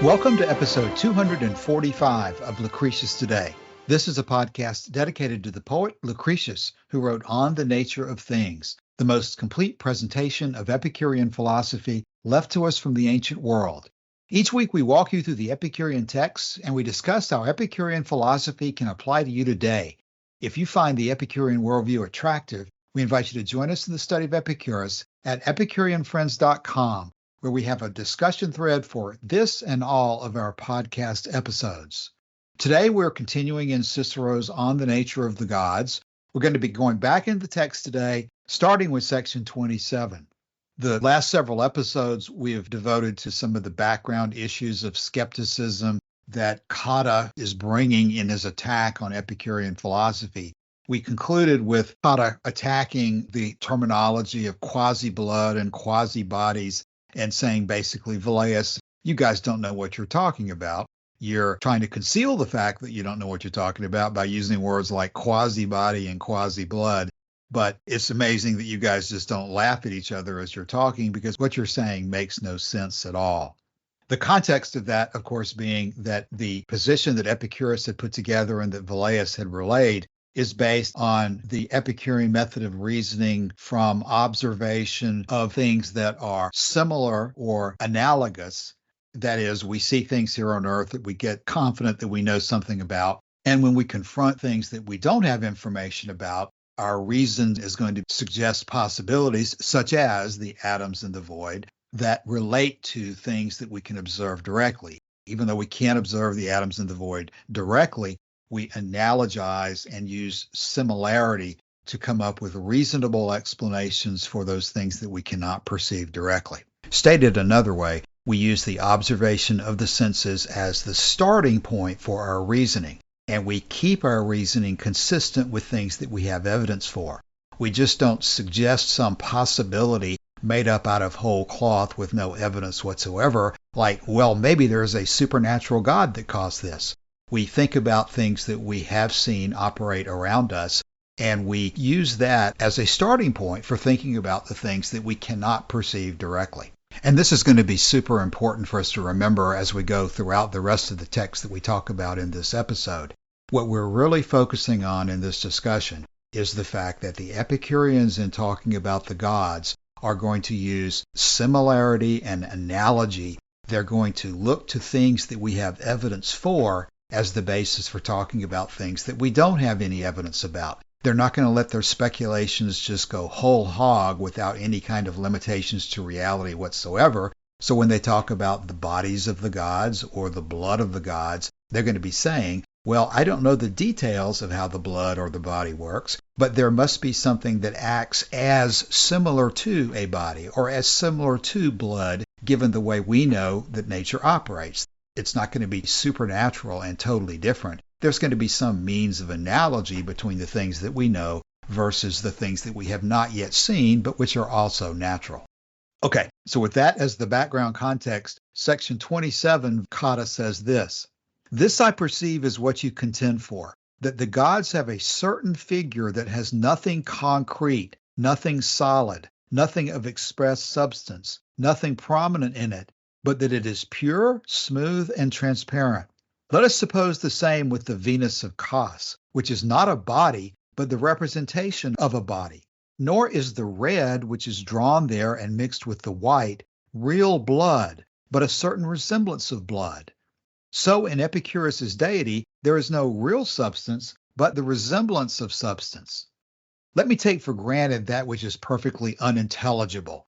Welcome to episode 245 of Lucretius Today. This is a podcast dedicated to the poet Lucretius, who wrote On the Nature of Things, the most complete presentation of Epicurean philosophy left to us from the ancient world. Each week we walk you through the Epicurean texts and we discuss how Epicurean philosophy can apply to you today. If you find the Epicurean worldview attractive, we invite you to join us in the study of Epicurus at epicureanfriends.com, where we have a discussion thread for this and all of our podcast episodes. Today, we're continuing in Cicero's On the Nature of the Gods. We're going to be going back into the text today, starting with section 27. The last several episodes we have devoted to some of the background issues of skepticism that Cotta is bringing in his attack on Epicurean philosophy. We concluded with Cotta attacking the terminology of quasi-blood and quasi-bodies and saying basically, Velleius, you guys don't know what you're talking about. You're trying to conceal the fact that you don't know what you're talking about by using words like quasi-body and quasi-blood. But it's amazing that you guys just don't laugh at each other as you're talking, because what you're saying makes no sense at all. The context of that, of course, being that the position that Epicurus had put together and that Velleius had relayed is based on the Epicurean method of reasoning from observation of things that are similar or analogous. That is, we see things here on earth that we get confident that we know something about. And when we confront things that we don't have information about, our reason is going to suggest possibilities such as the atoms in the void that relate to things that we can observe directly. Even though we can't observe the atoms in the void directly, we analogize and use similarity to come up with reasonable explanations for those things that we cannot perceive directly. Stated another way, we use the observation of the senses as the starting point for our reasoning, and we keep our reasoning consistent with things that we have evidence for. We just don't suggest some possibility made up out of whole cloth with no evidence whatsoever, like, well, maybe there's a supernatural God that caused this. We think about things that we have seen operate around us, and we use that as a starting point for thinking about the things that we cannot perceive directly. And this is going to be super important for us to remember as we go throughout the rest of the text that we talk about in this episode. What we're really focusing on in this discussion is the fact that the Epicureans, in talking about the gods, are going to use similarity and analogy. They're going to look to things that we have evidence for as the basis for talking about things that we don't have any evidence about. They're not going to let their speculations just go whole hog without any kind of limitations to reality whatsoever. So when they talk about the bodies of the gods or the blood of the gods, they're going to be saying, well, I don't know the details of how the blood or the body works, but there must be something that acts as similar to a body or as similar to blood, given the way we know that nature operates. It's not going to be supernatural and totally different. There's going to be some means of analogy between the things that we know versus the things that we have not yet seen, but which are also natural. Okay, so with that as the background context, section 27, Cotta says this: "This I perceive is what you contend for, that the gods have a certain figure that has nothing concrete, nothing solid, nothing of express substance, nothing prominent in it, but that it is pure, smooth, and transparent. Let us suppose the same with the Venus of Cos, which is not a body, but the representation of a body. Nor is the red which is drawn there and mixed with the white real blood, but a certain resemblance of blood. So in Epicurus's deity, there is no real substance, but the resemblance of substance. Let me take for granted that which is perfectly unintelligible.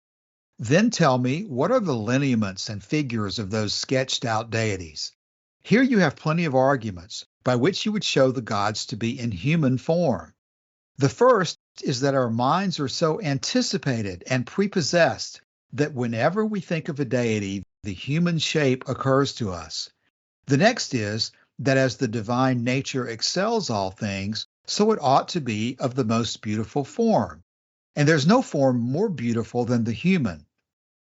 Then tell me, what are the lineaments and figures of those sketched out deities? Here you have plenty of arguments by which you would show the gods to be in human form. The first is that our minds are so anticipated and prepossessed that whenever we think of a deity, the human shape occurs to us. The next is that as the divine nature excels all things, so it ought to be of the most beautiful form. And there's no form more beautiful than the human.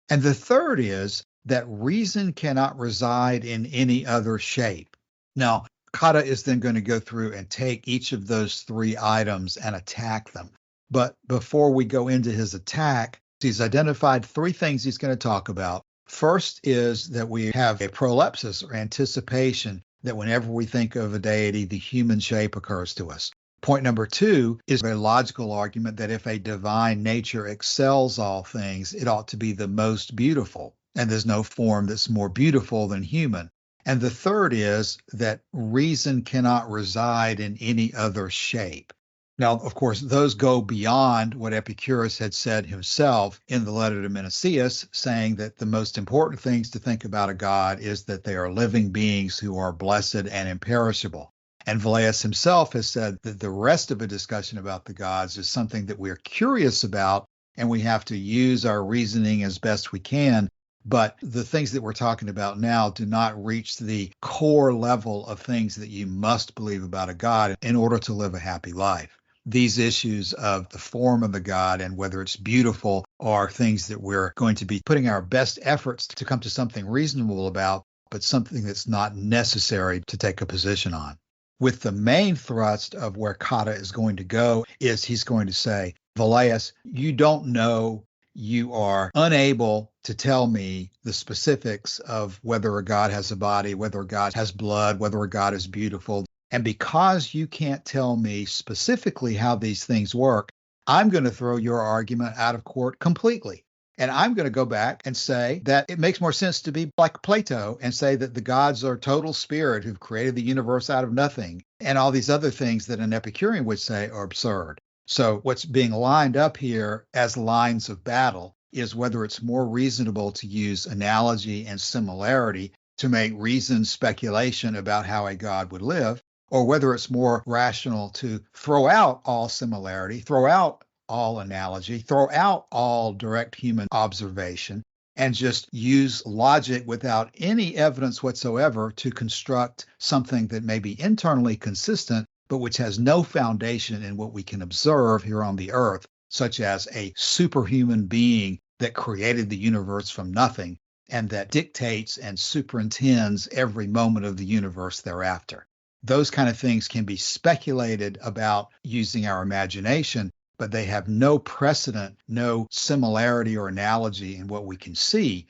And the third is that reason cannot reside in any other shape." Now, Cotta is then going to go through and take each of those three items and attack them. But before we go into his attack, he's identified three things he's going to talk about. First is that we have a prolepsis or anticipation that whenever we think of a deity, the human shape occurs to us. Point number two is a logical argument that if a divine nature excels all things, it ought to be the most beautiful. And there's no form that's more beautiful than human. And the third is that reason cannot reside in any other shape. Now, of course, those go beyond what Epicurus had said himself in the letter to Menicius, saying that the most important things to think about a god is that they are living beings who are blessed and imperishable. And Velleius himself has said that the rest of a discussion about the gods is something that we're curious about, and we have to use our reasoning as best we can. But the things that we're talking about now do not reach the core level of things that you must believe about a god in order to live a happy life. These issues of the form of the god and whether it's beautiful are things that we're going to be putting our best efforts to come to something reasonable about, but something that's not necessary to take a position on. With the main thrust of where Cotta is going to go is he's going to say, Velleius, you don't know, you are unable to tell me the specifics of whether a god has a body, whether a god has blood, whether a god is beautiful. And because you can't tell me specifically how these things work, I'm going to throw your argument out of court completely. And I'm going to go back and say that it makes more sense to be like Plato and say that the gods are total spirit who've created the universe out of nothing, and all these other things that an Epicurean would say are absurd. So what's being lined up here as lines of battle is whether it's more reasonable to use analogy and similarity to make reasoned speculation about how a god would live, or whether it's more rational to throw out all similarity, throw out all analogy, throw out all direct human observation, and just use logic without any evidence whatsoever to construct something that may be internally consistent, but which has no foundation in what we can observe here on the earth, such as a superhuman being that created the universe from nothing and that dictates and superintends every moment of the universe thereafter. Those kind of things can be speculated about using our imagination, but they have no precedent, no similarity or analogy in what we can see.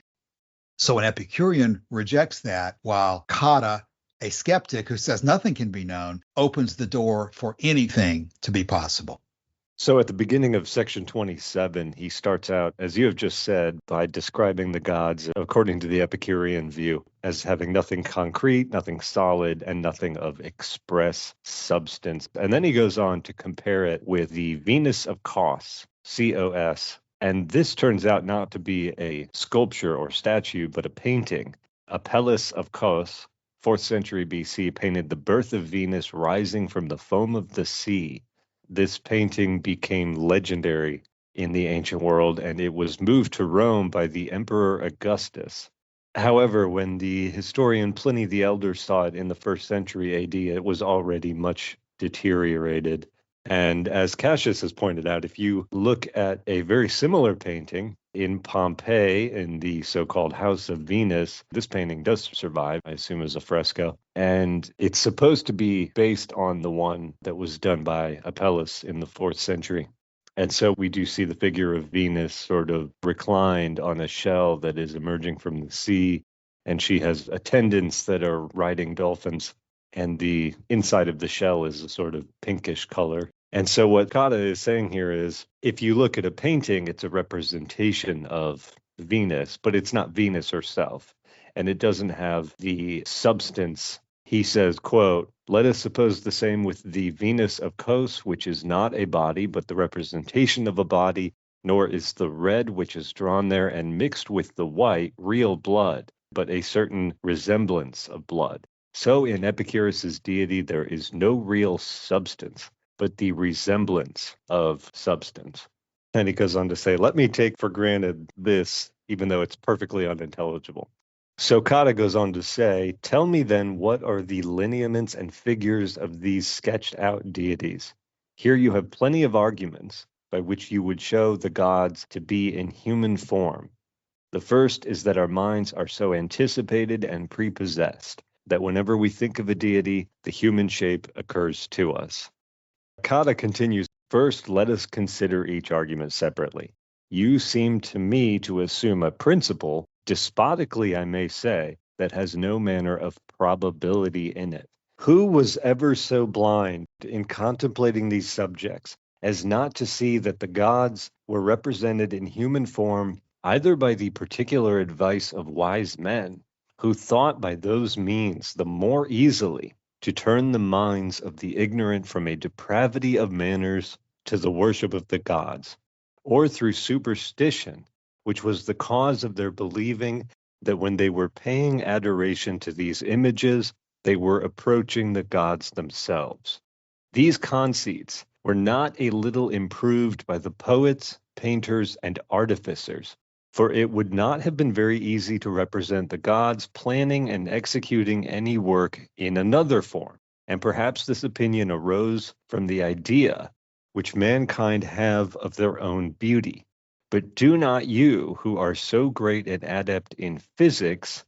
So an Epicurean rejects that, while Cotta, a skeptic who says nothing can be known, opens the door for anything to be possible. So at the beginning of section 27, he starts out, as you have just said, by describing the gods, according to the Epicurean view, as having nothing concrete, nothing solid, and nothing of express substance. And then he goes on to compare it with the Venus of Cos, C-O-S. And this turns out not to be a sculpture or statue, but a painting. Apelles of Cos, 4th century BC, painted the birth of Venus rising from the foam of the sea. This painting became legendary in the ancient world, and it was moved to Rome by the Emperor Augustus. However, when the historian Pliny the Elder saw it in the 1st century AD, it was already much deteriorated. And as Cassius has pointed out, if you look at a very similar painting in Pompeii, in the so-called House of Venus, this painting does survive, I assume as a fresco, and it's supposed to be based on the one that was done by Apelles in the 4th century. And so we do see the figure of Venus sort of reclined on a shell that is emerging from the sea, and she has attendants that are riding dolphins, and the inside of the shell is a sort of pinkish color. And so what Cotta is saying here is, if you look at a painting, it's a representation of Venus, but it's not Venus herself, and it doesn't have the substance. He says, quote, "Let us suppose the same with the Venus of Cos, which is not a body, but the representation of a body, nor is the red which is drawn there and mixed with the white real blood, but a certain resemblance of blood. So in Epicurus's deity there is no real substance, but the resemblance of substance." And he goes on to say, let me take for granted this, even though it's perfectly unintelligible. So Cotta goes on to say, tell me then what are the lineaments and figures of these sketched out deities? Here you have plenty of arguments by which you would show the gods to be in human form. The first is that our minds are so anticipated and prepossessed that whenever we think of a deity, the human shape occurs to us. Cotta continues, first, let us consider each argument separately. You seem to me to assume a principle, despotically I may say, that has no manner of probability in it. Who was ever so blind in contemplating these subjects as not to see that the gods were represented in human form either by the particular advice of wise men, who thought by those means the more easily to turn the minds of the ignorant from a depravity of manners to the worship of the gods, or through superstition, which was the cause of their believing that when they were paying adoration to these images, they were approaching the gods themselves. These conceits were not a little improved by the poets, painters, and artificers, for it would not have been very easy to represent the gods planning and executing any work in another form. And perhaps this opinion arose from the idea which mankind have of their own beauty. But do not you, who are so great an adept in physics,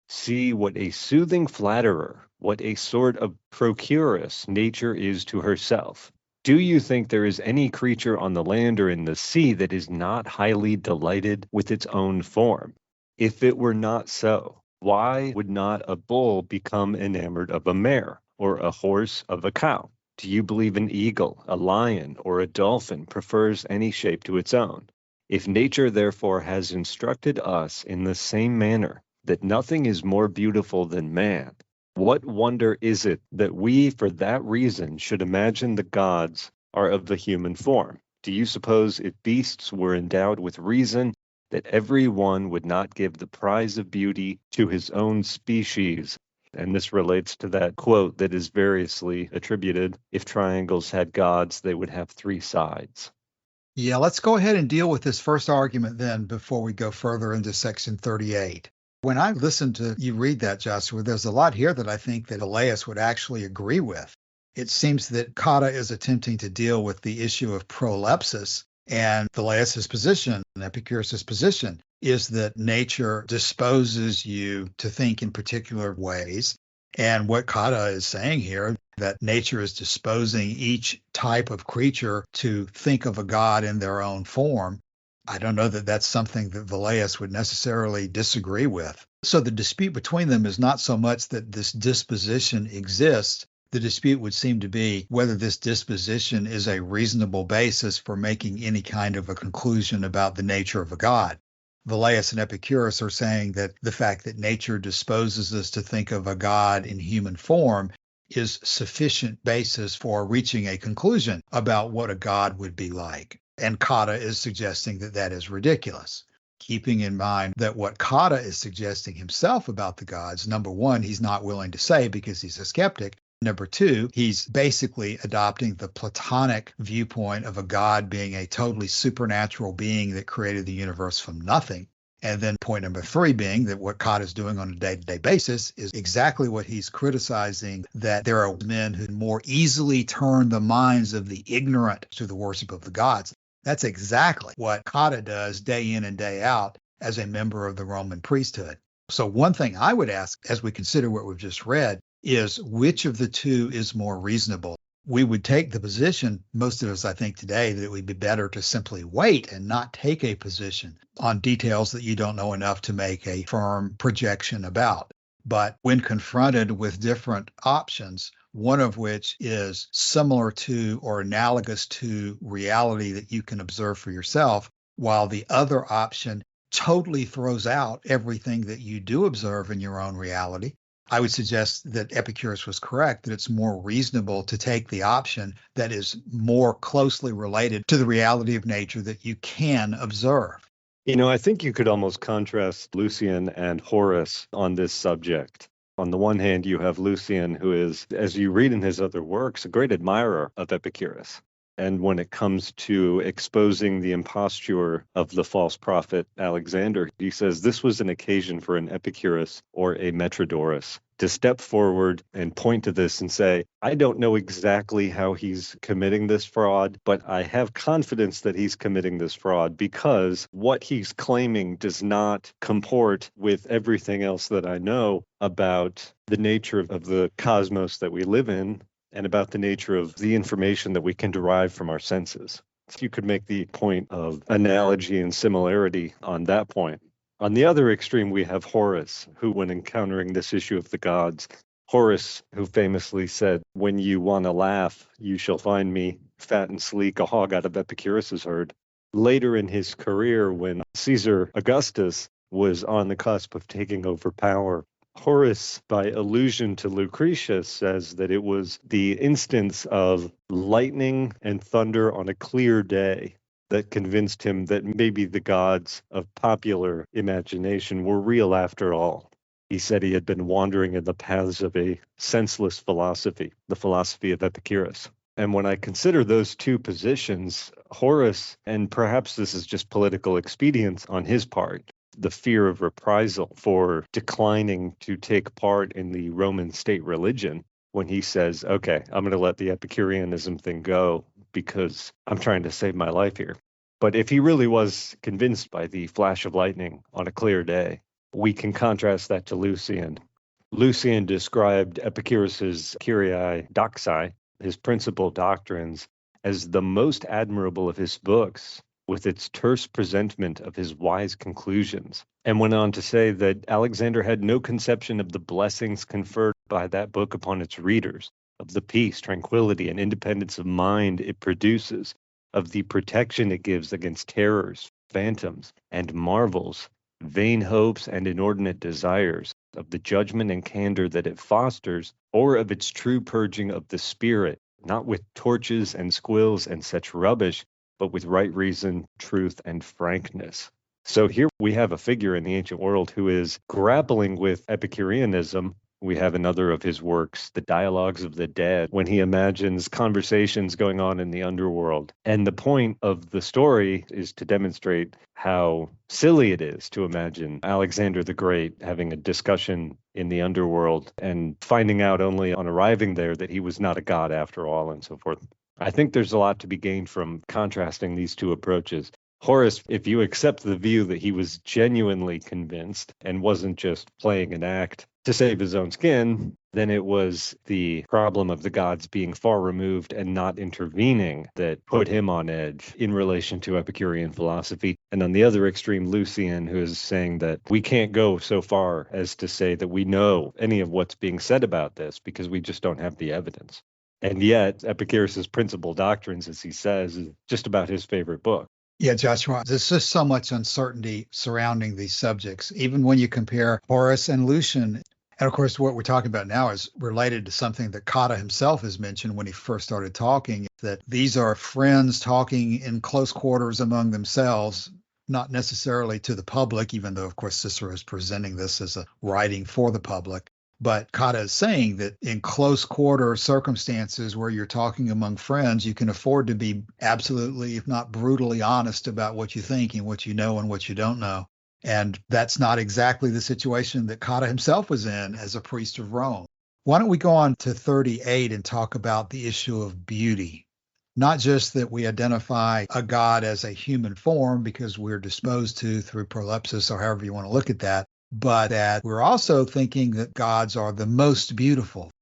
see what a soothing flatterer, what a sort of procuress nature is to herself? Do you think there is any creature on the land or in the sea that is not highly delighted with its own form? If it were not so, why would not a bull become enamored of a mare, or a horse of a cow? Do you believe an eagle, a lion, or a dolphin prefers any shape to its own? If nature therefore has instructed us in the same manner that nothing is more beautiful than man, what wonder is it that we, for that reason, should imagine the gods are of the human form? Do you suppose if beasts were endowed with reason, that every one would not give the prize of beauty to his own species? And this relates to that quote that is variously attributed, if triangles had gods, they would have three sides. Yeah, let's go ahead and deal with this first argument then before we go further into section 38. When I listened to you read that, Joshua, there's a lot here that I think that Velleius would actually agree with. It seems that Cotta is attempting to deal with the issue of prolepsis, and Velleius's position, and Epicurus's position, is that nature disposes you to think in particular ways. And what Cotta is saying here, that nature is disposing each type of creature to think of a god in their own form. I don't know that that's something that Velleius would necessarily disagree with. So the dispute between them is not so much that this disposition exists. The dispute would seem to be whether this disposition is a reasonable basis for making any kind of a conclusion about the nature of a god. Velleius and Epicurus are saying that the fact that nature disposes us to think of a god in human form is sufficient basis for reaching a conclusion about what a god would be like. And Cotta is suggesting that that is ridiculous. Keeping in mind that what Cotta is suggesting himself about the gods, number one, he's not willing to say because he's a skeptic. Number two, he's basically adopting the Platonic viewpoint of a god being a totally supernatural being that created the universe from nothing. And then point number three being that what Cotta is doing on a day-to-day basis is exactly what he's criticizing, that there are men who more easily turn the minds of the ignorant to the worship of the gods. That's exactly what Cotta does day in and day out as a member of the Roman priesthood. So one thing I would ask as we consider what we've just read is which of the two is more reasonable? We would take the position, most of us I think today, that it would be better to simply wait and not take a position on details that you don't know enough to make a firm projection about. But when confronted with different options, one of which is similar to or analogous to reality that you can observe for yourself, while the other option totally throws out everything that you do observe in your own reality, I would suggest that Epicurus was correct, that it's more reasonable to take the option that is more closely related to the reality of nature that you can observe. You know, I think you could almost contrast Lucian and Horace on this subject. On the one hand, you have Lucian, who is, as you read in his other works, a great admirer of Epicurus. And when it comes to exposing the imposture of the false prophet Alexander, he says this was an occasion for an Epicurus or a Metrodorus to step forward and point to this and say, I don't know exactly how he's committing this fraud, but I have confidence that he's committing this fraud because what he's claiming does not comport with everything else that I know about the nature of the cosmos that we live in and about the nature of the information that we can derive from our senses. So you could make the point of analogy and similarity on that point. On the other extreme, we have Horace, who, when encountering this issue of the gods, Horace, who famously said, "When you want to laugh, you shall find me fat and sleek, a hog out of Epicurus's herd." Later in his career, when Caesar Augustus was on the cusp of taking over power, Horace, by allusion to Lucretius, says that it was the instance of lightning and thunder on a clear day that convinced him that maybe the gods of popular imagination were real after all. He said he had been wandering in the paths of a senseless philosophy, the philosophy of Epicurus. And when I consider those two positions, Horace, and perhaps this is just political expedience on his part, the fear of reprisal for declining to take part in the Roman state religion, when he says, okay, I'm going to let the Epicureanism thing go because I'm trying to save my life here. But if he really was convinced by the flash of lightning on a clear day, we can contrast that to Lucian. Lucian described Epicurus's Kyriai Doxai, his principal doctrines, as the most admirable of his books, with its terse presentment of his wise conclusions, and went on to say that Alexander had no conception of the blessings conferred by that book upon its readers, of the peace, tranquility, and independence of mind it produces, of the protection it gives against terrors, phantoms, and marvels, vain hopes and inordinate desires, of the judgment and candor that it fosters, or of its true purging of the spirit, not with torches and squills and such rubbish, but with right reason, truth, and frankness. So here we have a figure in the ancient world who is grappling with Epicureanism. We have another of his works, The Dialogues of the Dead, when he imagines conversations going on in the underworld. And the point of the story is to demonstrate how silly it is to imagine Alexander the Great having a discussion in the underworld and finding out only on arriving there that he was not a god after all, and so forth. I think there's a lot to be gained from contrasting these two approaches. Horace, if you accept the view that he was genuinely convinced and wasn't just playing an act to save his own skin, then it was the problem of the gods being far removed and not intervening that put him on edge in relation to Epicurean philosophy. And on the other extreme, Lucian, who is saying that we can't go so far as to say that we know any of what's being said about this because we just don't have the evidence. And yet, Epicurus's principal doctrines, as he says, is just about his favorite book. Yeah, Joshua, there's just so much uncertainty surrounding these subjects, even when you compare Horace and Lucian. And of course, what we're talking about now is related to something that Cotta himself has mentioned when he first started talking, that these are friends talking in close quarters among themselves, not necessarily to the public, even though, of course, Cicero is presenting this as a writing for the public. But Cotta is saying that in close quarter circumstances where you're talking among friends, you can afford to be absolutely, if not brutally honest about what you think and what you know and what you don't know. And that's not exactly the situation that Cotta himself was in as a priest of Rome. Why don't we go on to 38 and talk about the issue of beauty? Not just that we identify a god as a human form because we're disposed to through prolepsis or however you want to look at that, but that we're also thinking that gods are the most beautiful.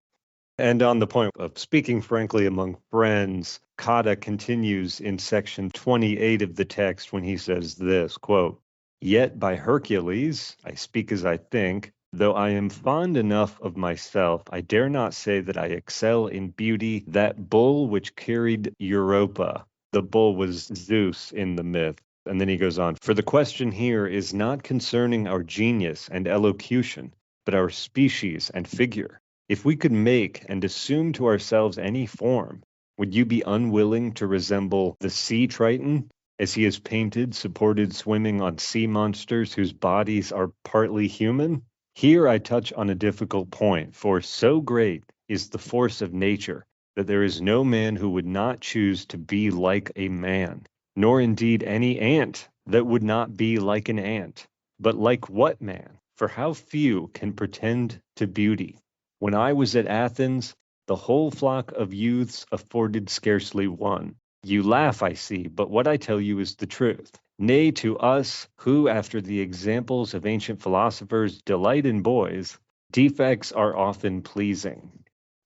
And on the point of speaking frankly among friends, Cotta continues in section 28 of the text when he says this, quote, "Yet by Hercules, I speak as I think, though I am fond enough of myself, I dare not say that I excel in beauty that bull which carried Europa." The bull was Zeus in the myth. And then he goes on, "For the question here is not concerning our genius and elocution, but our species and figure. If we could make and assume to ourselves any form, would you be unwilling to resemble the sea Triton, as he is painted, supported swimming on sea monsters whose bodies are partly human? Here I touch on a difficult point, for so great is the force of nature that there is no man who would not choose to be like a man, nor indeed any ant that would not be like an ant. But like what man? For how few can pretend to beauty? When I was at Athens, the whole flock of youths afforded scarcely one. You laugh, I see, but what I tell you is the truth. Nay, to us, who, after the examples of ancient philosophers, delight in boys, defects are often pleasing.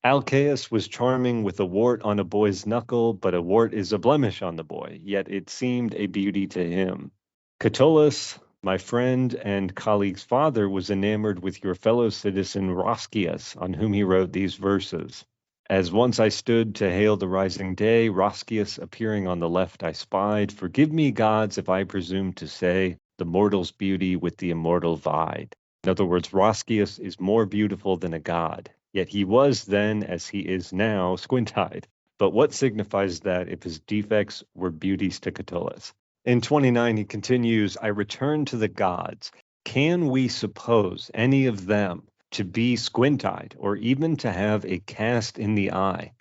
Alcaeus was charming with a wart on a boy's knuckle, but a wart is a blemish on the boy, yet it seemed a beauty to him. Catullus, my friend and colleague's father, was enamored with your fellow citizen Roscius, on whom he wrote these verses. As once I stood to hail the rising day, Roscius appearing on the left I spied. Forgive me, gods, if I presume to say, the mortal's beauty with the immortal vied. In other words, Roscius is more beautiful than a god. Yet he was then, as he is now, squint-eyed. But what signifies that if his defects were beauties to Catullus? In 29, he continues, I return to the gods. Can we suppose any of them to be squint-eyed, or even to have a cast in the eye?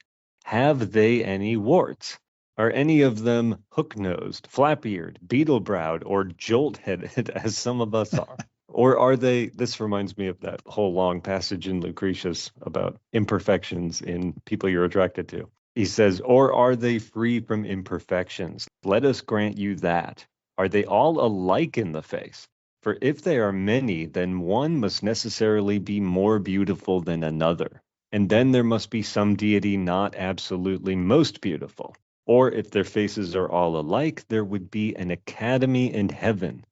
Have they any warts? Are any of them hook-nosed, flap-eared, beetle-browed, or jolt-headed, as some of us are? Or are they, this reminds me of that whole long passage in Lucretius about imperfections in people you're attracted to. He says, or are they free from imperfections? Let us grant you that. Are they all alike in the face? For if they are many, then one must necessarily be more beautiful than another. And then there must be some deity not absolutely most beautiful. Or if their faces are all alike, there would be an academy in heaven.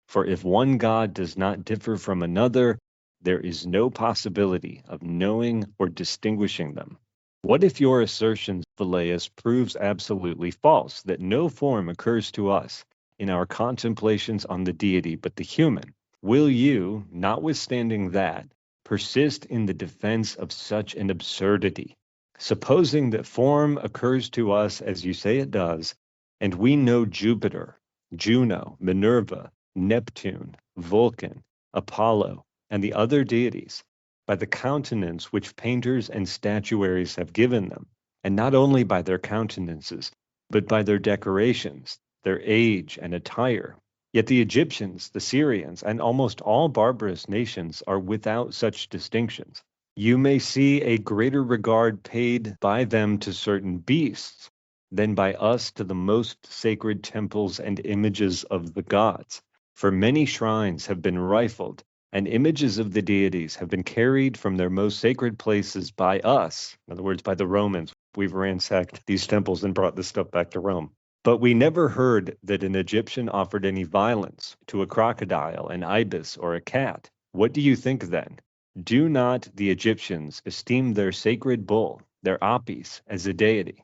For if one God does not differ from another, there is no possibility of knowing or distinguishing them. What if your assertion, Velleius, proves absolutely false, that no form occurs to us in our contemplations on the deity but the human? Will you, notwithstanding that, persist in the defense of such an absurdity? Supposing that form occurs to us as you say it does, and we know Jupiter, Juno, Minerva, Neptune, Vulcan, Apollo, and the other deities, by the countenance which painters and statuaries have given them, and not only by their countenances, but by their decorations, their age and attire. Yet the Egyptians, the Syrians, and almost all barbarous nations are without such distinctions. You may see a greater regard paid by them to certain beasts than by us to the most sacred temples and images of the gods. For many shrines have been rifled, and images of the deities have been carried from their most sacred places by us, in other words, by the Romans. We've ransacked these temples and brought this stuff back to Rome. But we never heard that an Egyptian offered any violence to a crocodile, an ibis, or a cat. What do you think then? Do not the Egyptians esteem their sacred bull, their Apis, as a deity?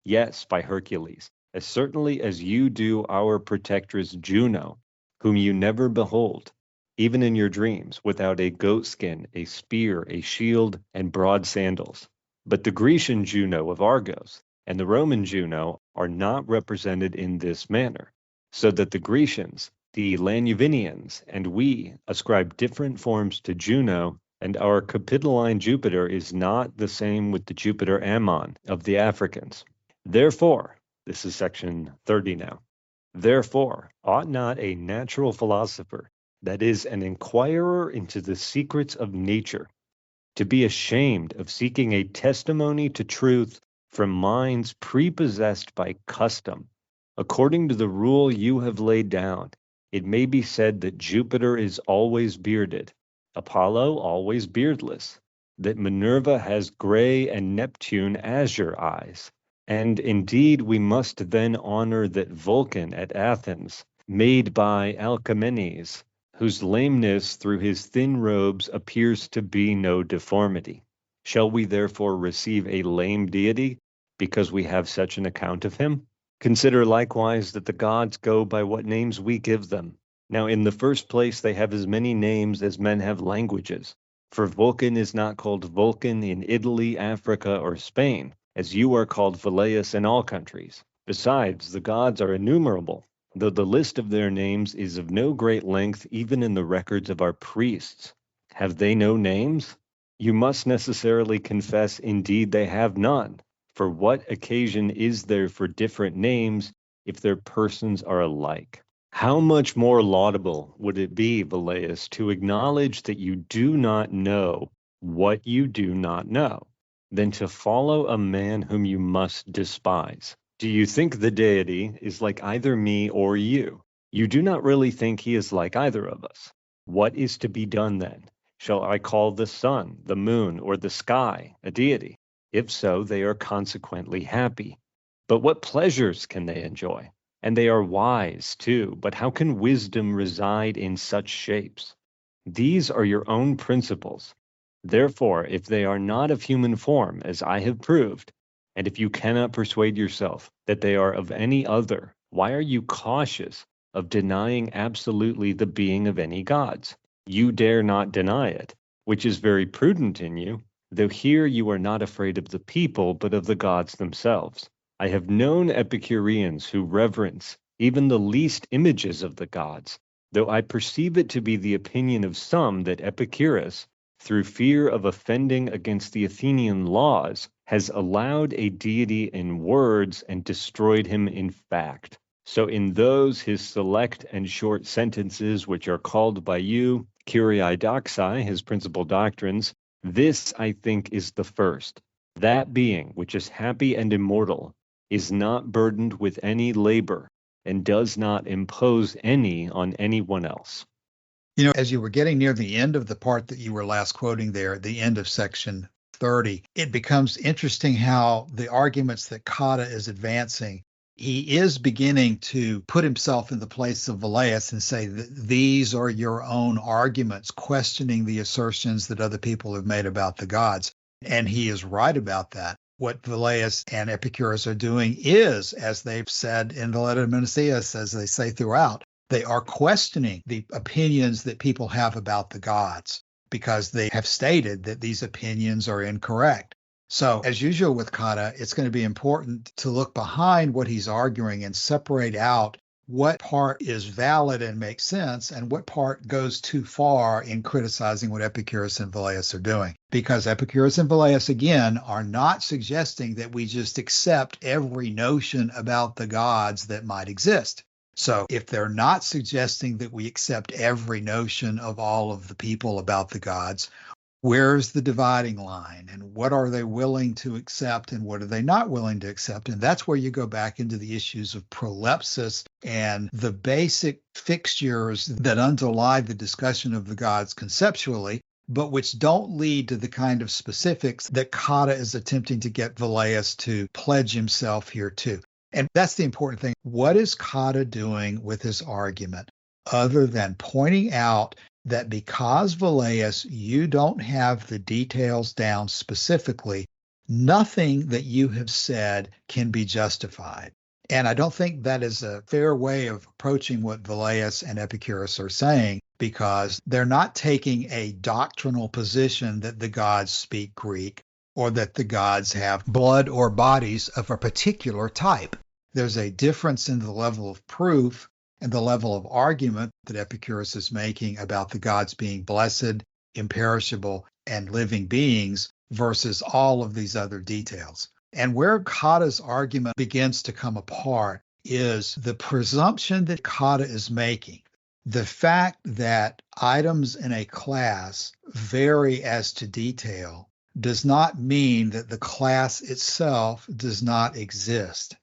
Yes, by Hercules, as certainly as you do our protectress Juno, whom you never behold, even in your dreams, without a goat skin, a spear, a shield, and broad sandals. But the Grecian Juno of Argos and the Roman Juno are not represented in this manner, so that the Grecians, the Lanuvinians, and we ascribe different forms to Juno, and our Capitoline Jupiter is not the same with the Jupiter Ammon of the Africans. Therefore, this is section 30 now, therefore, ought not a natural philosopher, that is, an inquirer into the secrets of nature, to be ashamed of seeking a testimony to truth from minds prepossessed by custom? According to the rule you have laid down, it may be said that Jupiter is always bearded, Apollo always beardless, that Minerva has gray and Neptune azure eyes. And indeed we must then honor that Vulcan at Athens, made by Alcamenes, whose lameness through his thin robes appears to be no deformity. Shall we therefore receive a lame deity because we have such an account of him? Consider likewise that the gods go by what names we give them. Now in the first place they have as many names as men have languages. For Vulcan is not called Vulcan in Italy, Africa, or Spain, as you are called Velleius in all countries. Besides, the gods are innumerable, though the list of their names is of no great length even in the records of our priests. Have they no names? You must necessarily confess indeed they have none. For what occasion is there for different names if their persons are alike? How much more laudable would it be, Velleius, to acknowledge that you do not know what you do not know, than to follow a man whom you must despise? Do you think the deity is like either me or you? You do not really think he is like either of us. What is to be done then? Shall I call the sun, the moon, or the sky a deity? If so, they are consequently happy. But what pleasures can they enjoy? And they are wise too, but how can wisdom reside in such shapes? These are your own principles. Therefore, if they are not of human form, as I have proved, and if you cannot persuade yourself that they are of any other, why are you cautious of denying absolutely the being of any gods? You dare not deny it, which is very prudent in you, though here you are not afraid of the people, but of the gods themselves. I have known Epicureans who reverence even the least images of the gods, though I perceive it to be the opinion of some that Epicurus, through fear of offending against the Athenian laws, has allowed a deity in words and destroyed him in fact. So in those his select and short sentences, which are called by you Curiae Doxae, his principal doctrines, this I think is the first. That being which is happy and immortal is not burdened with any labor and does not impose any on anyone else. You know, as you were getting near the end of the part that you were last quoting there, at the end of section 30, it becomes interesting how the arguments that Cotta is advancing, he is beginning to put himself in the place of Velleius and say that these are your own arguments, questioning the assertions that other people have made about the gods. And he is right about that. What Velleius and Epicurus are doing is, as they've said in the letter to Menicius, as they say throughout, they are questioning the opinions that people have about the gods because they have stated that these opinions are incorrect. So, as usual with Cotta, it's going to be important to look behind what he's arguing and separate out what part is valid and makes sense and what part goes too far in criticizing what Epicurus and Velleius are doing. Because Epicurus and Velleius, again, are not suggesting that we just accept every notion about the gods that might exist. So if they're not suggesting that we accept every notion of all of the people about the gods, where's the dividing line and what are they willing to accept and what are they not willing to accept? And that's where you go back into the issues of prolepsis and the basic fixtures that underlie the discussion of the gods conceptually, but which don't lead to the kind of specifics that Cotta is attempting to get Velleius to pledge himself here to. And that's the important thing. What is Cotta doing with his argument other than pointing out that because, Velleius, you don't have the details down specifically, nothing that you have said can be justified? And I don't think that is a fair way of approaching what Velleius and Epicurus are saying, because they're not taking a doctrinal position that the gods speak Greek or that the gods have blood or bodies of a particular type. There's a difference in the level of proof and the level of argument that Epicurus is making about the gods being blessed, imperishable, and living beings versus all of these other details. And where Cotta's argument begins to come apart is the presumption that Cotta is making. The fact that items in a class vary as to detail does not mean that the class itself does not exist.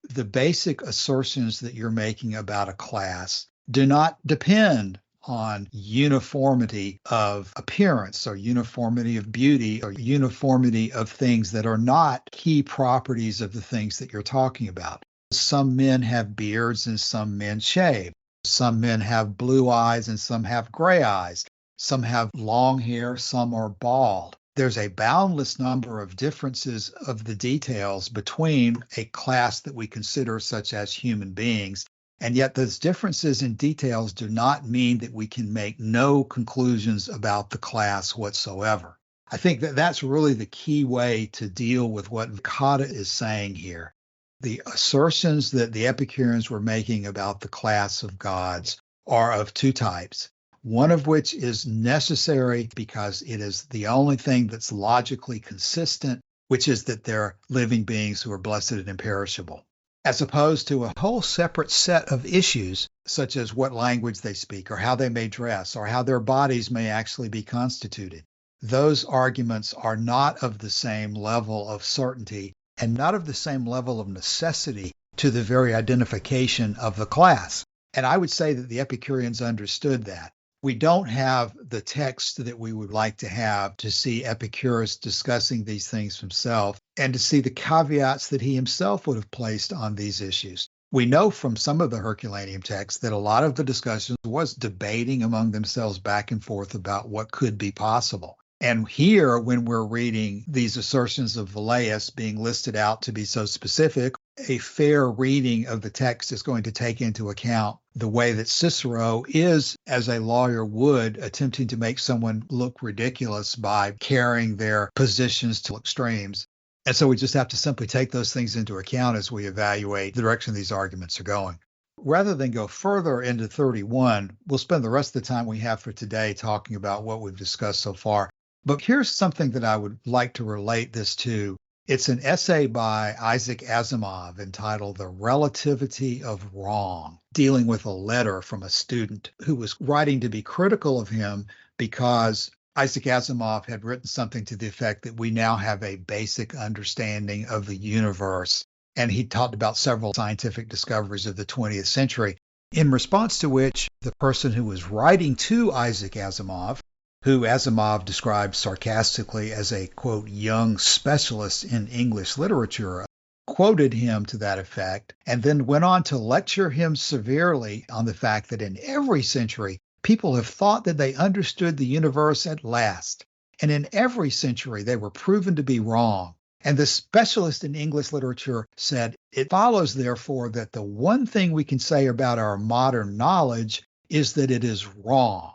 The basic assertions that you're making about a class do not depend on uniformity of appearance or uniformity of beauty or uniformity of things that are not key properties of the things that you're talking about. Some men have beards and some men shave. Some men have blue eyes and some have gray eyes. Some have long hair, some are bald. There's a boundless number of differences of the details between a class that we consider such as human beings. And yet those differences in details do not mean that we can make no conclusions about the class whatsoever. I think that that's really the key way to deal with what Cotta is saying here. The assertions that the Epicureans were making about the class of gods are of two types. One of which is necessary because it is the only thing that's logically consistent, which is that they're living beings who are blessed and imperishable, as opposed to a whole separate set of issues, such as what language they speak or how they may dress or how their bodies may actually be constituted. Those arguments are not of the same level of certainty and not of the same level of necessity to the very identification of the class. And I would say that the Epicureans understood that. We don't have the text that we would like to have to see Epicurus discussing these things himself and to see the caveats that he himself would have placed on these issues. We know from some of the Herculaneum texts that a lot of the discussion was debating among themselves back and forth about what could be possible. And here, when we're reading these assertions of Velleius being listed out to be so specific, a fair reading of the text is going to take into account the way that Cicero is, as a lawyer would, attempting to make someone look ridiculous by carrying their positions to extremes. And so we just have to simply take those things into account as we evaluate the direction these arguments are going. Rather than go further into 31, we'll spend the rest of the time we have for today talking about what we've discussed so far. But here's something that I would like to relate this to. It's an essay by Isaac Asimov entitled The Relativity of Wrong, dealing with a letter from a student who was writing to be critical of him because Isaac Asimov had written something to the effect that we now have a basic understanding of the universe. And he talked about several scientific discoveries of the 20th century, in response to which the person who was writing to Isaac Asimov, who Asimov described sarcastically as a, quote, young specialist in English literature, quoted him to that effect, and then went on to lecture him severely on the fact that in every century, people have thought that they understood the universe at last, and in every century they were proven to be wrong. And the specialist in English literature said, it follows, therefore, that the one thing we can say about our modern knowledge is that it is wrong.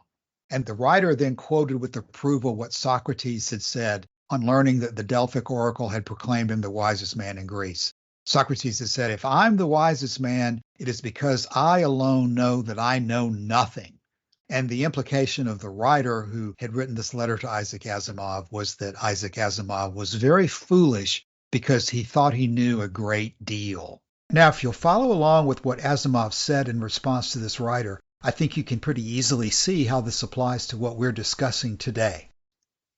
And the writer then quoted with approval what Socrates had said on learning that the Delphic oracle had proclaimed him the wisest man in Greece. Socrates had said, if I'm the wisest man, it is because I alone know that I know nothing. And the implication of the writer who had written this letter to Isaac Asimov was that Isaac Asimov was very foolish because he thought he knew a great deal. Now, if you'll follow along with what Asimov said in response to this writer, I think you can pretty easily see how this applies to what we're discussing today.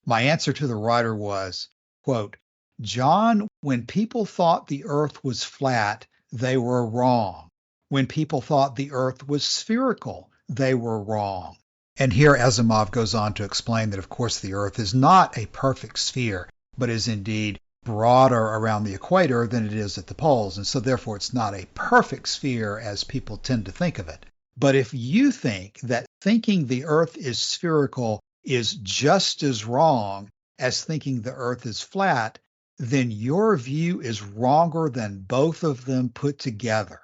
My answer to the writer was, quote, John, when people thought the earth was flat, they were wrong. When people thought the earth was spherical, they were wrong. And here Asimov goes on to explain that, of course, the earth is not a perfect sphere, but is indeed broader around the equator than it is at the poles. And so therefore, it's not a perfect sphere as people tend to think of it. But if you think that thinking the earth is spherical is just as wrong as thinking the earth is flat, then your view is wronger than both of them put together.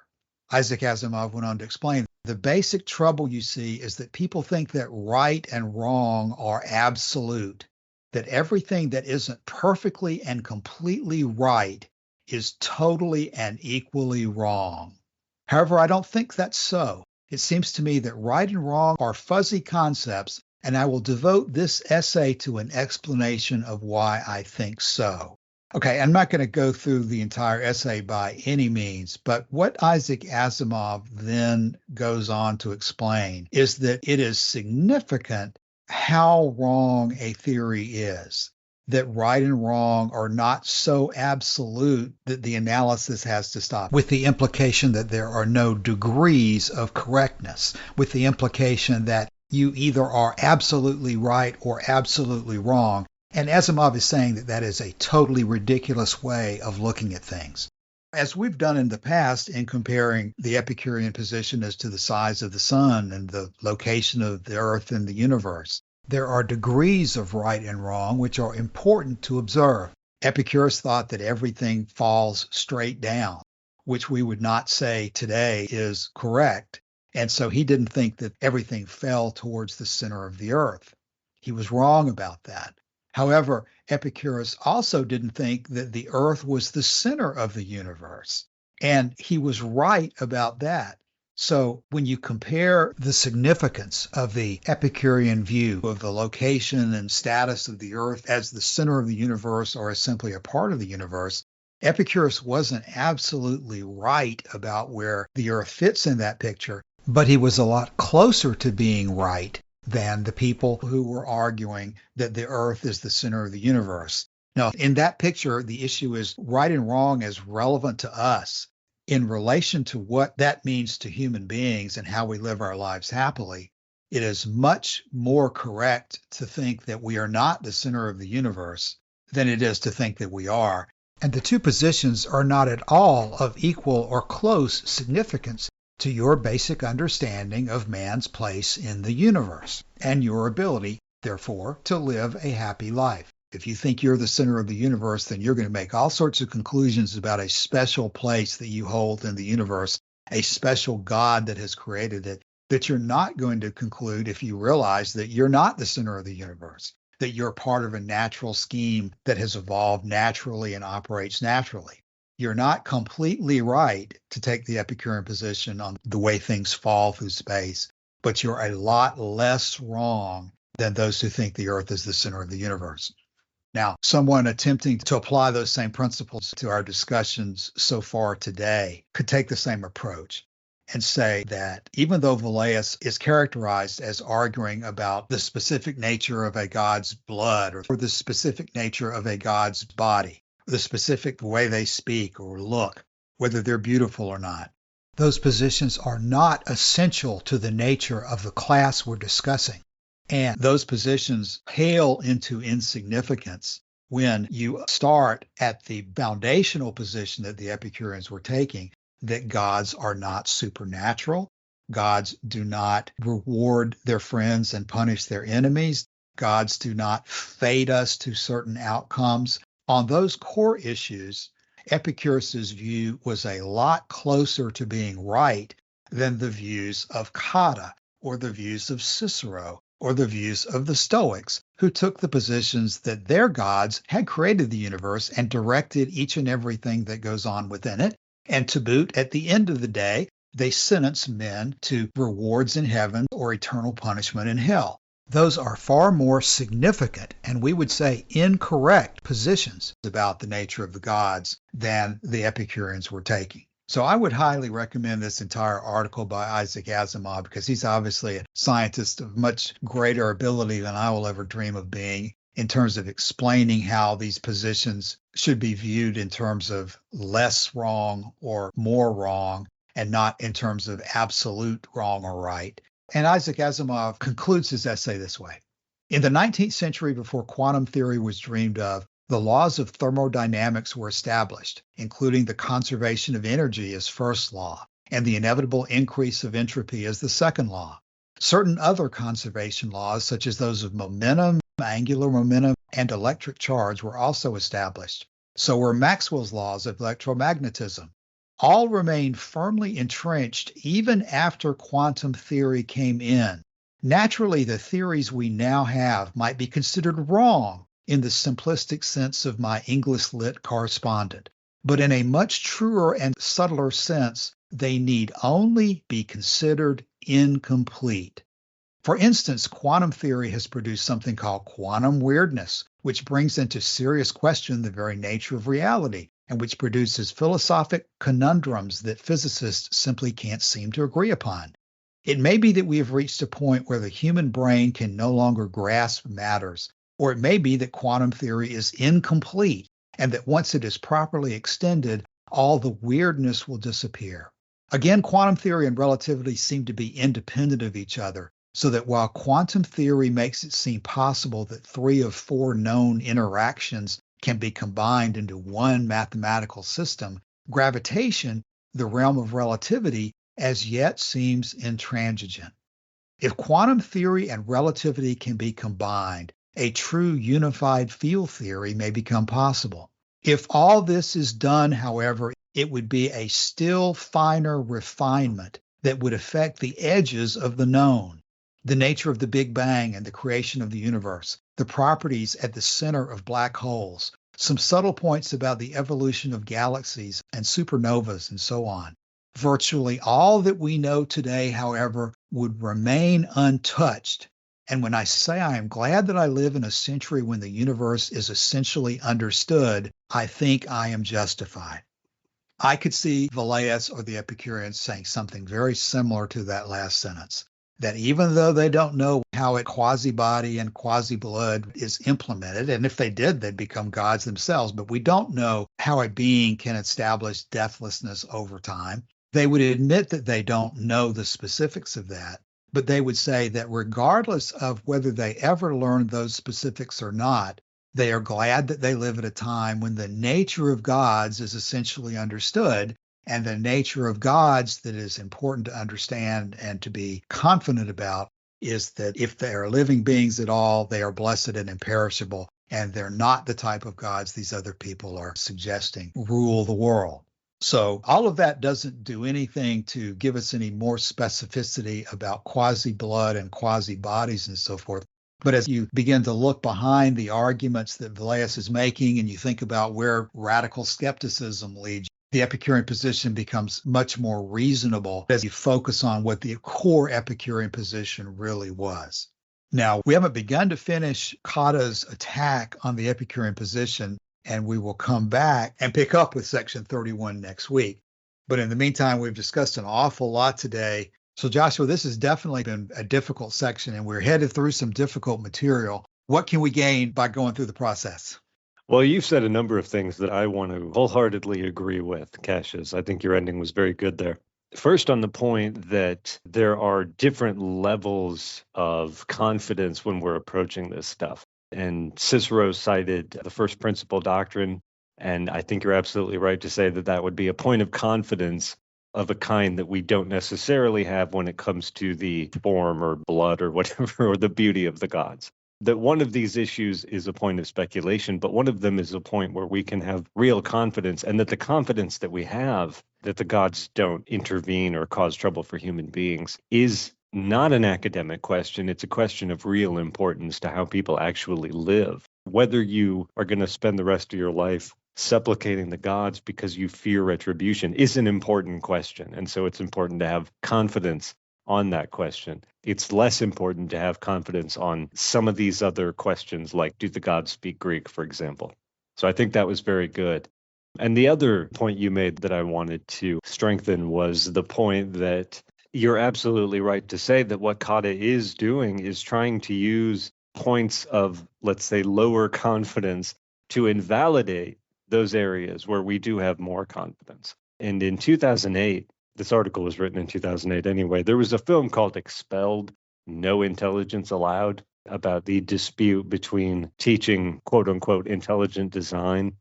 Isaac Asimov went on to explain, the basic trouble you see is that people think that right and wrong are absolute, that everything that isn't perfectly and completely right is totally and equally wrong. However, I don't think that's so. It seems to me that right and wrong are fuzzy concepts, and I will devote this essay to an explanation of why I think so. Okay, I'm not going to go through the entire essay by any means, but what Isaac Asimov then goes on to explain is that it is significant how wrong a theory is, that right and wrong are not so absolute that the analysis has to stop, with the implication that there are no degrees of correctness, with the implication that you either are absolutely right or absolutely wrong. And Asimov is saying that that is a totally ridiculous way of looking at things. As we've done in the past in comparing the Epicurean position as to the size of the sun and the location of the earth in the universe, there are degrees of right and wrong which are important to observe. Epicurus thought that everything falls straight down, which we would not say today is correct. And so he didn't think that everything fell towards the center of the earth. He was wrong about that. However, Epicurus also didn't think that the earth was the center of the universe. And he was right about that. So when you compare the significance of the Epicurean view of the location and status of the earth as the center of the universe or as simply a part of the universe, Epicurus wasn't absolutely right about where the earth fits in that picture, but he was a lot closer to being right than the people who were arguing that the earth is the center of the universe. Now, in that picture, the issue is right and wrong as relevant to us in relation to what that means to human beings and how we live our lives happily It is much more correct to think that we are not the center of the universe than it is to think that we are. And the two positions are not at all of equal or close significance to your basic understanding of man's place in the universe and your ability, therefore, to live a happy life. If you think you're the center of the universe, then you're going to make all sorts of conclusions about a special place that you hold in the universe, a special God that has created it, that you're not going to conclude if you realize that you're not the center of the universe, that you're part of a natural scheme that has evolved naturally and operates naturally. You're not completely right to take the Epicurean position on the way things fall through space, but you're a lot less wrong than those who think the Earth is the center of the universe. Now, someone attempting to apply those same principles to our discussions so far today could take the same approach and say that even though Velleius is characterized as arguing about the specific nature of a god's blood or the specific nature of a god's body, the specific way they speak or look, whether they're beautiful or not, those positions are not essential to the nature of the class we're discussing. And those positions pale into insignificance when you start at the foundational position that the Epicureans were taking, that gods are not supernatural. Gods do not reward their friends and punish their enemies. Gods do not fate us to certain outcomes. On those core issues, Epicurus's view was a lot closer to being right than the views of Cotta or the views of Cicero or the views of the Stoics, who took the positions that their gods had created the universe and directed each and everything that goes on within it. And to boot, at the end of the day, they sentence men to rewards in heaven or eternal punishment in hell. Those are far more significant, and we would say incorrect, positions about the nature of the gods than the Epicureans were taking. So I would highly recommend this entire article by Isaac Asimov, because he's obviously a scientist of much greater ability than I will ever dream of being in terms of explaining how these positions should be viewed in terms of less wrong or more wrong, and not in terms of absolute wrong or right. And Isaac Asimov concludes his essay this way. In the 19th century, before quantum theory was dreamed of, the laws of thermodynamics were established, including the conservation of energy as first law, and the inevitable increase of entropy as the second law. Certain other conservation laws, such as those of momentum, angular momentum, and electric charge, were also established. So were Maxwell's laws of electromagnetism. All remained firmly entrenched even after quantum theory came in. Naturally, the theories we now have might be considered wrong in the simplistic sense of my English lit correspondent, but in a much truer and subtler sense, they need only be considered incomplete. For instance, quantum theory has produced something called quantum weirdness, which brings into serious question the very nature of reality, and which produces philosophic conundrums that physicists simply can't seem to agree upon. It may be that we have reached a point where the human brain can no longer grasp matters, or it may be that quantum theory is incomplete, and that once it is properly extended, all the weirdness will disappear. Again, quantum theory and relativity seem to be independent of each other, so that while quantum theory makes it seem possible that 3 of 4 known interactions can be combined into one mathematical system, gravitation, the realm of relativity, as yet seems intransigent. If quantum theory and relativity can be combined, a true unified field theory may become possible. If all this is done, however, it would be a still finer refinement that would affect the edges of the known, the nature of the Big Bang and the creation of the universe, the properties at the center of black holes, some subtle points about the evolution of galaxies and supernovas and so on. Virtually all that we know today, however, would remain untouched. And when I say I am glad that I live in a century when the universe is essentially understood, I think I am justified. I could see Velleius or the Epicureans saying something very similar to that last sentence, that even though they don't know how a quasi-body and quasi-blood is implemented, and if they did, they'd become gods themselves, but we don't know how a being can establish deathlessness over time. They would admit that they don't know the specifics of that, But they would say that regardless of whether they ever learned those specifics or not, they are glad that they live at a time when the nature of gods is essentially understood, and the nature of gods that is important to understand and to be confident about is that if they are living beings at all, they are blessed and imperishable, and they're not the type of gods these other people are suggesting rule the world. So all of that doesn't do anything to give us any more specificity about quasi-blood and quasi-bodies and so forth. But as you begin to look behind the arguments that Velleius is making, and you think about where radical skepticism leads, the Epicurean position becomes much more reasonable as you focus on what the core Epicurean position really was. Now, we haven't begun to finish Cotta's attack on the Epicurean position, and we will come back and pick up with section 31 next week. But in the meantime, we've discussed an awful lot today. So Joshua, this has definitely been a difficult section, and we're headed through some difficult material. What can we gain by going through the process? Well, you've said a number of things that I want to wholeheartedly agree with, Cassius. I think your ending was very good there. First, on the point that there are different levels of confidence when we're approaching this stuff. And Cicero cited the first principle doctrine, and I think you're absolutely right to say that that would be a point of confidence of a kind that we don't necessarily have when it comes to the form or blood or whatever, or the beauty of the gods. That one of these issues is a point of speculation, but one of them is a point where we can have real confidence, and that the confidence that we have that the gods don't intervene or cause trouble for human beings is not an academic question. It's a question of real importance to how people actually live. Whether you are going to spend the rest of your life supplicating the gods because you fear retribution is an important question. And so it's important to have confidence on that question. It's less important to have confidence on some of these other questions, like do the gods speak Greek, for example. So I think that was very good. And the other point you made that I wanted to strengthen was the point that you're absolutely right to say that what Cotta is doing is trying to use points of, let's say, lower confidence to invalidate those areas where we do have more confidence. And in 2008, this article was written in 2008 anyway, there was a film called Expelled, No Intelligence Allowed, about the dispute between teaching quote unquote intelligent design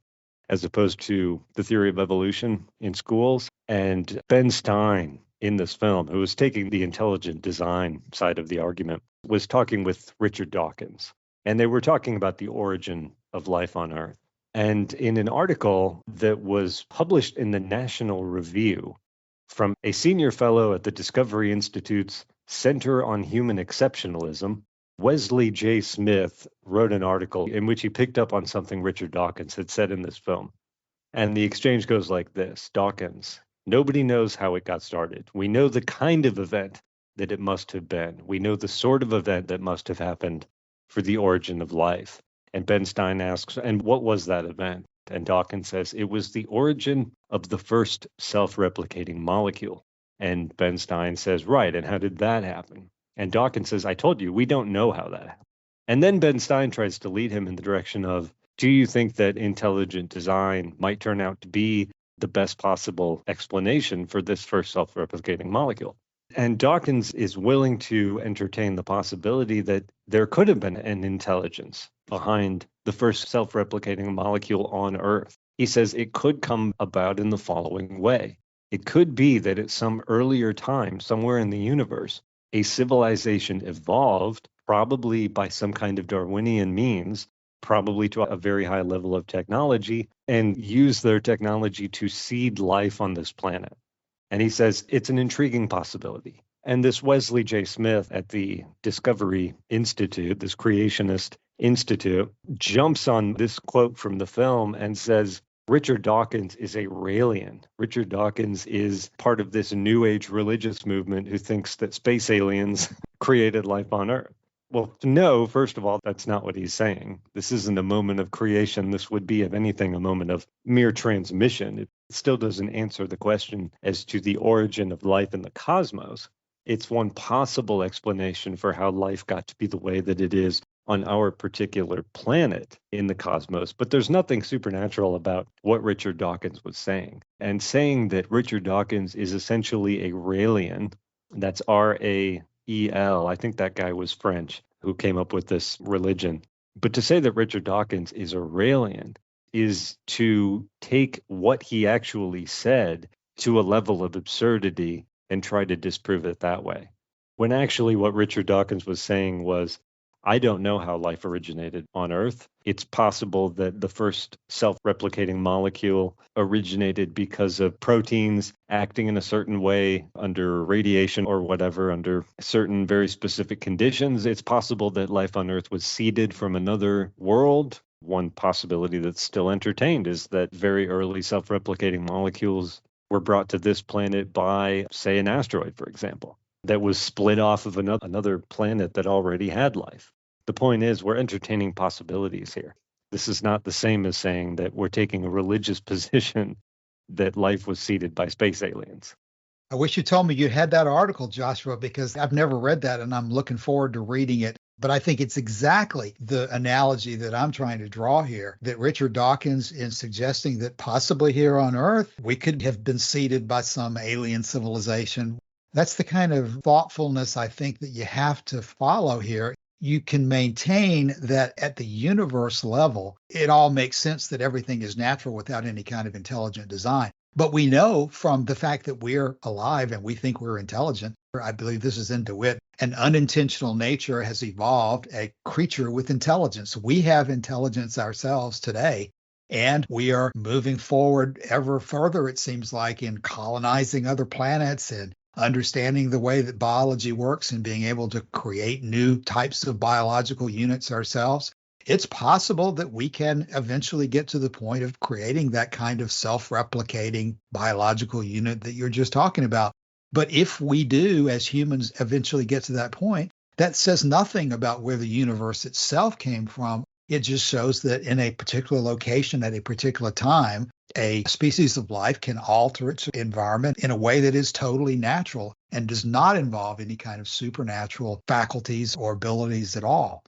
as opposed to the theory of evolution in schools. And Ben Stein in this film, who was taking the intelligent design side of the argument, was talking with Richard Dawkins. And they were talking about the origin of life on Earth. And in an article that was published in the National Review from a senior fellow at the Discovery Institute's Center on Human Exceptionalism, Wesley J. Smith wrote an article in which he picked up on something Richard Dawkins had said in this film. And the exchange goes like this: Dawkins, nobody knows how it got started. We know the kind of event that it must have been. We know the sort of event that must have happened for the origin of life. And Ben Stein asks, and what was that event? And Dawkins says, it was the origin of the first self-replicating molecule. And Ben Stein says, right, and how did that happen? And Dawkins says, I told you, we don't know how that happened. And then Ben Stein tries to lead him in the direction of, do you think that intelligent design might turn out to be the best possible explanation for this first self-replicating molecule? And Dawkins is willing to entertain the possibility that there could have been an intelligence behind the first self-replicating molecule on Earth. He says it could come about in the following way. It could be that at some earlier time, somewhere in the universe, a civilization evolved, probably by some kind of Darwinian means, probably to a very high level of technology, and used their technology to seed life on this planet. And he says it's an intriguing possibility. And this Wesley J. Smith at the Discovery Institute, this creationist institute, jumps on this quote from the film and says, Richard Dawkins is a Raelian. Richard Dawkins is part of this New Age religious movement who thinks that space aliens created life on Earth. Well, no, first of all, that's not what he's saying. This isn't a moment of creation. This would be, if anything, a moment of mere transmission. It still doesn't answer the question as to the origin of life in the cosmos. It's one possible explanation for how life got to be the way that it is on our particular planet in the cosmos. But there's nothing supernatural about what Richard Dawkins was saying. And saying that Richard Dawkins is essentially a Raelian, that's R-A-E-L-I-A-N, E.L. I think that guy was French who came up with this religion. But to say that Richard Dawkins is Aurelian is to take what he actually said to a level of absurdity and try to disprove it that way. When actually what Richard Dawkins was saying was, I don't know how life originated on Earth. It's possible that the first self-replicating molecule originated because of proteins acting in a certain way under radiation or whatever, under certain very specific conditions. It's possible that life on Earth was seeded from another world. One possibility that's still entertained is that very early self-replicating molecules were brought to this planet by, say, an asteroid, for example, that was split off of another planet that already had life. The point is, we're entertaining possibilities here. This is not the same as saying that we're taking a religious position that life was seeded by space aliens. I wish you told me you had that article, Joshua, because I've never read that and I'm looking forward to reading it. But I think it's exactly the analogy that I'm trying to draw here, that Richard Dawkins, in suggesting that possibly here on Earth, we could have been seeded by some alien civilization. That's the kind of thoughtfulness I think that you have to follow here. You can maintain that at the universe level, it all makes sense that everything is natural without any kind of intelligent design. But we know from the fact that we're alive and we think we're intelligent, I believe this is in DeWitt, an unintentional nature has evolved a creature with intelligence. We have intelligence ourselves today, and we are moving forward ever further, it seems like, in colonizing other planets and understanding the way that biology works and being able to create new types of biological units ourselves. It's possible that we can eventually get to the point of creating that kind of self-replicating biological unit that you're just talking about. But if we do, as humans, eventually get to that point, that says nothing about where the universe itself came from. It just shows that in a particular location at a particular time, a species of life can alter its environment in a way that is totally natural and does not involve any kind of supernatural faculties or abilities at all.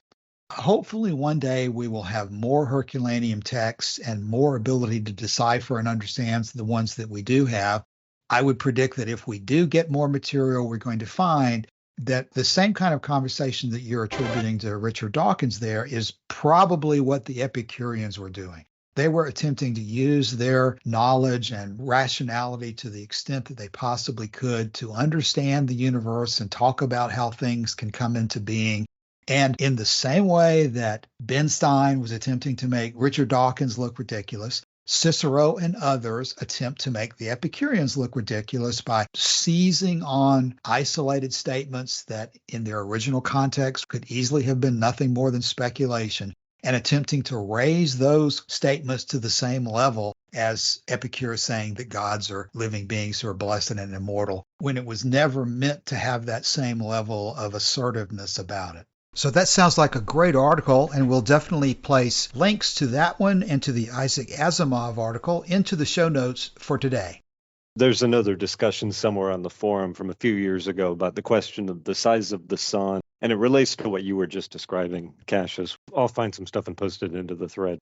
Hopefully one day we will have more Herculaneum texts and more ability to decipher and understand the ones that we do have. I would predict that if we do get more material, we're going to find that the same kind of conversation that you're attributing to Richard Dawkins there is probably what the Epicureans were doing. They were attempting to use their knowledge and rationality to the extent that they possibly could to understand the universe and talk about how things can come into being. And in the same way that Ben Stein was attempting to make Richard Dawkins look ridiculous, Cicero and others attempt to make the Epicureans look ridiculous by seizing on isolated statements that in their original context could easily have been nothing more than speculation, and attempting to raise those statements to the same level as Epicurus saying that gods are living beings who are blessed and immortal, when it was never meant to have that same level of assertiveness about it. So that sounds like a great article, and we'll definitely place links to that one and to the Isaac Asimov article into the show notes for today. There's another discussion somewhere on the forum from a few years ago about the question of the size of the sun, and it relates to what you were just describing, Cassius. I'll find some stuff and post it into the thread.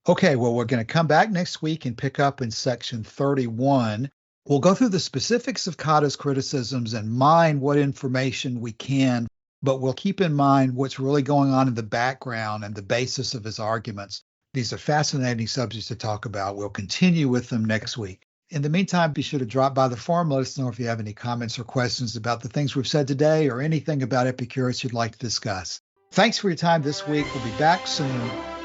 Okay, well, we're going to come back next week and pick up in section 31. We'll go through the specifics of Cotta's criticisms and mine what information we can, but we'll keep in mind what's really going on in the background and the basis of his arguments. These are fascinating subjects to talk about. We'll continue with them next week. In the meantime, be sure to drop by the forum. Let us know if you have any comments or questions about the things we've said today or anything about Epicurus you'd like to discuss. Thanks for your time this week. We'll be back soon.